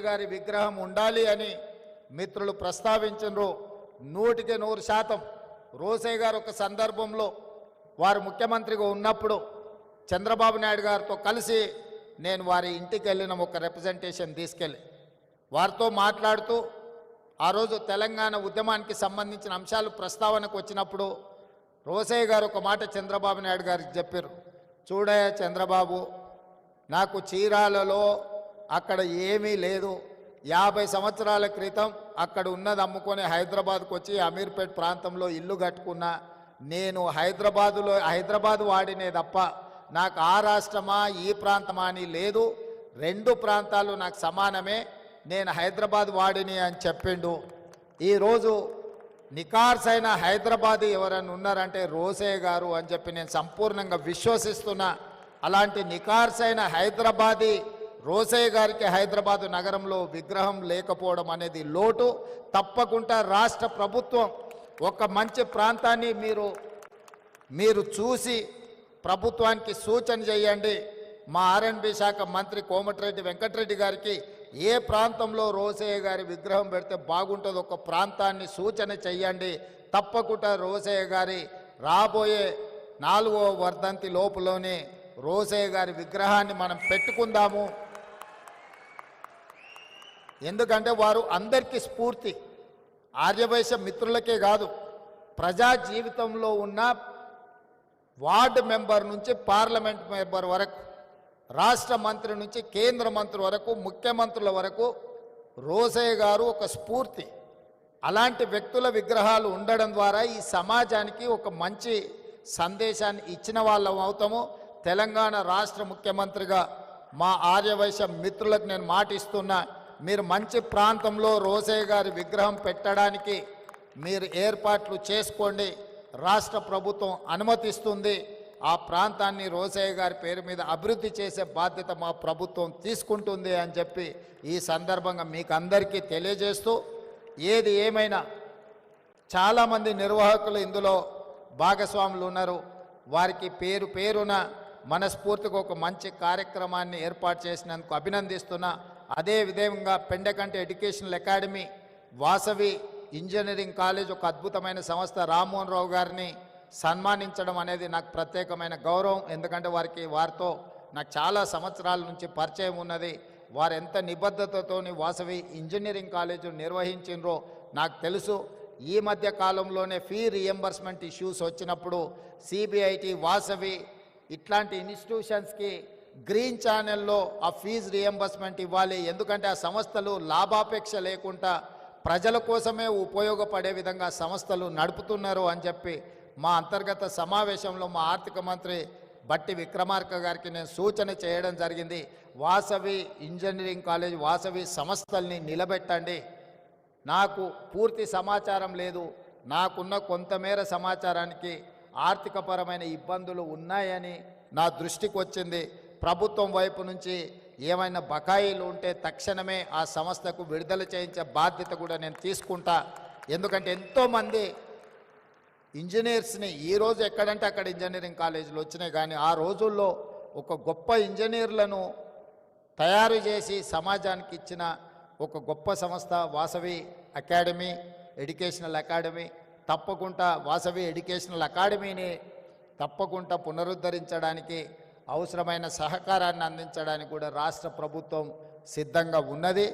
గారి విగ్రహం ఉండాలి అని మిత్రులు ప్రస్తావించారు. 100% రోసయ్య గారు ఒక సందర్భంలో వారు ముఖ్యమంత్రిగా ఉన్నప్పుడు చంద్రబాబు నాయుడు గారితో కలిసి నేను వారి ఇంటికి వెళ్ళిన ఒక రిప్రజెంటేషన్ తీసుకెళ్ళి వారితో మాట్లాడుతూ ఆ రోజు తెలంగాణ ఉద్యమానికి సంబంధించిన అంశాలు ప్రస్తావనకు వచ్చినప్పుడు రోసయ్య గారు ఒక మాట చంద్రబాబు నాయుడు గారికి చెప్పారు. చూడయ్య చంద్రబాబు, నాకు చీరాలలో అక్కడ ఏమీ లేదు. 50 సంవత్సరాల క్రితం అక్కడ ఉన్నది అమ్ముకొని హైదరాబాద్కు వచ్చి అమీర్పేట్ ప్రాంతంలో ఇల్లు కట్టుకున్నా. నేను హైదరాబాదు వాడినే తప్ప నాకు ఆ రాష్ట్రమా ఈ ప్రాంతమా అని లేదు. 2 ప్రాంతాలు నాకు సమానమే. నేను హైదరాబాద్ వాడిని అని చెప్పిండు. ఈరోజు నికార్సైన హైదరాబాదీ ఎవరైనా ఉన్నారంటే రోసయ్య గారు అని చెప్పి నేను సంపూర్ణంగా విశ్వసిస్తున్నా. అలాంటి నికార్సైన హైదరాబాదీ రోసయ్య గారికి హైదరాబాదు నగరంలో విగ్రహం లేకపోవడం అనేది లోటు. తప్పకుండా రాష్ట్ర ప్రభుత్వం ఒక మంచి ప్రాంతాన్ని మీరు చూసి ప్రభుత్వానికి సూచన చేయండి. మా ఆర్ఎండ్బి శాఖ మంత్రి కోమటిరెడ్డి వెంకటరెడ్డి గారికి ఏ ప్రాంతంలో రోసయ్య గారి విగ్రహం పెడితే బాగుంటుందో ఒక ప్రాంతాన్ని సూచన చెయ్యండి. తప్పకుండా రోసయ్య గారి రాబోయే 4వ వర్ధంతి లోపులోనే రోసయ్య గారి విగ్రహాన్ని మనం పెట్టుకుందాము. ఎందుకంటే వారు అందరికీ స్ఫూర్తి. ఆర్యవైశ్య మిత్రులకే కాదు, ప్రజా జీవితంలో ఉన్న వార్డు మెంబర్ నుంచి పార్లమెంట్ మెంబర్ వరకు, రాష్ట్ర మంత్రి నుంచి కేంద్ర మంత్రి వరకు, ముఖ్యమంత్రుల వరకు రోసయ్య గారు ఒక స్ఫూర్తి. అలాంటి వ్యక్తుల విగ్రహాలు ఉండడం ద్వారా ఈ సమాజానికి ఒక మంచి సందేశాన్ని ఇచ్చిన వాళ్ళం అవుతాము. తెలంగాణ రాష్ట్ర ముఖ్యమంత్రిగా మా ఆర్యవైశ్య మిత్రులకు నేను మాటిస్తున్నా, మీరు మంచి ప్రాంతంలో రోసయ్య గారి విగ్రహం పెట్టడానికి మీరు ఏర్పాట్లు చేసుకోండి. రాష్ట్ర ప్రభుత్వం అనుమతిస్తుంది. ఆ ప్రాంతాన్ని రోసయ్య గారి పేరు మీద అభివృద్ధి చేసే బాధ్యత మా ప్రభుత్వం తీసుకుంటుంది అని చెప్పి ఈ సందర్భంగా మీకు అందరికీ తెలియజేస్తూ, ఏది ఏమైనా చాలామంది నిర్వాహకులు ఇందులో భాగస్వాములు ఉన్నారు. వారికి పేరున మనస్ఫూర్తిగా ఒక మంచి కార్యక్రమాన్ని ఏర్పాటు చేసినందుకు అభినందిస్తున్నా. అదేవిధంగా Pendakanti educational academy, Vasavi engineering college ఒక అద్భుతమైన సంస్థ, రామ్మోహన్ రావు గారిని సన్మానించడం అనేది నాకు ప్రత్యేకమైన గౌరవం. ఎందుకంటే వారితో నాకు చాలా సంవత్సరాల నుంచి పరిచయం ఉన్నది. వారు ఎంత నిబద్ధతతోని వాసవి ఇంజనీరింగ్ కాలేజ్ నిర్వహించినరో నాకు తెలుసు. ఈ మధ్య కాలంలోనే ఫీ రియంబర్స్మెంట్ ఇష్యూస్ వచ్చినప్పుడు సిబిఐటి, వాసవి ఇట్లాంటి ఇన్స్టిట్యూషన్స్కి గ్రీన్ ఛానల్లో ఆ ఫీజు రియంబర్స్మెంట్ ఇవ్వాలి. ఎందుకంటే ఆ సంస్థలు లాభాపేక్ష లేకుండా ప్రజల కోసమే ఉపయోగపడే విధంగా సంస్థలు నడుపుతున్నారు అని చెప్పి మా అంతర్గత సమావేశంలో మా ఆర్థిక మంత్రి బట్టి విక్రమార్క గారికి నేను సూచన చేయడం జరిగింది. వాసవి ఇంజనీరింగ్ కాలేజ్, వాసవి సంస్థల్ని నిలబెట్టండి. నాకు పూర్తి సమాచారం లేదు, నాకున్న కొంతమేర సమాచారానికి ఆర్థికపరమైన ఇబ్బందులు ఉన్నాయని నా దృష్టికి వచ్చింది. ప్రభుత్వం వైపు నుంచి ఏమైనా బకాయిలు ఉంటే తక్షణమే ఆ సంస్థకు విడుదల చేయించే బాధ్యత కూడా నేను తీసుకుంటా. ఎందుకంటే ఎంతోమంది ఇంజనీర్స్ని ఈరోజు ఎక్కడంటే అక్కడ ఇంజనీరింగ్ కాలేజీలు వచ్చినాయి, కానీ ఆ రోజుల్లో ఒక గొప్ప ఇంజనీర్లను తయారు చేసి సమాజానికి ఇచ్చిన ఒక గొప్ప సంస్థ వాసవి అకాడమీ, ఎడ్యుకేషనల్ అకాడమీ. తప్పకుండా వాసవి ఎడ్యుకేషనల్ అకాడమీని తప్పకుండా పునరుద్ధరించడానికి అవసరమైన సహకారాన్ని అందించడానికి కూడా రాష్ట్ర ప్రభుత్వం సిద్ధంగా ఉన్నది.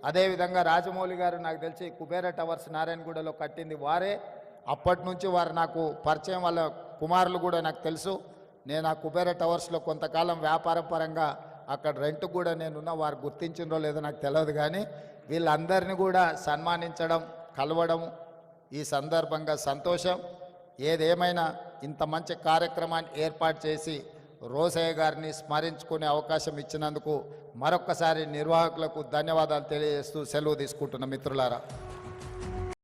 అదేవిధంగా రాజమౌళి గారు నాకు తెలిసి కుబేర టవర్స్ నారాయణగూడలో కట్టింది వారే. అప్పటి నుంచి వారు నాకు పరిచయం, వాళ్ళ కుమారులు కూడా నాకు తెలుసు. నేను ఆ కుబేర టవర్స్లో కొంతకాలం వ్యాపార పరంగా అక్కడ రెంట్ కూడా నేనున్న, వారు గుర్తించిందో లేదో నాకు తెలియదు, కానీ వీళ్ళందరినీ కూడా సన్మానించడం, కలవడం ఈ సందర్భంగా సంతోషం. ఏదేమైనా ఇంత మంచి కార్యక్రమాన్ని ఏర్పాటు చేసి రోసయ్య గారిని స్మరించుకునే అవకాశం ఇచ్చినందుకు మరొక్కసారి నిర్వాహకులకు ధన్యవాదాలు తెలియజేస్తూ సెలవు తీసుకుంటున్న మిత్రులారా.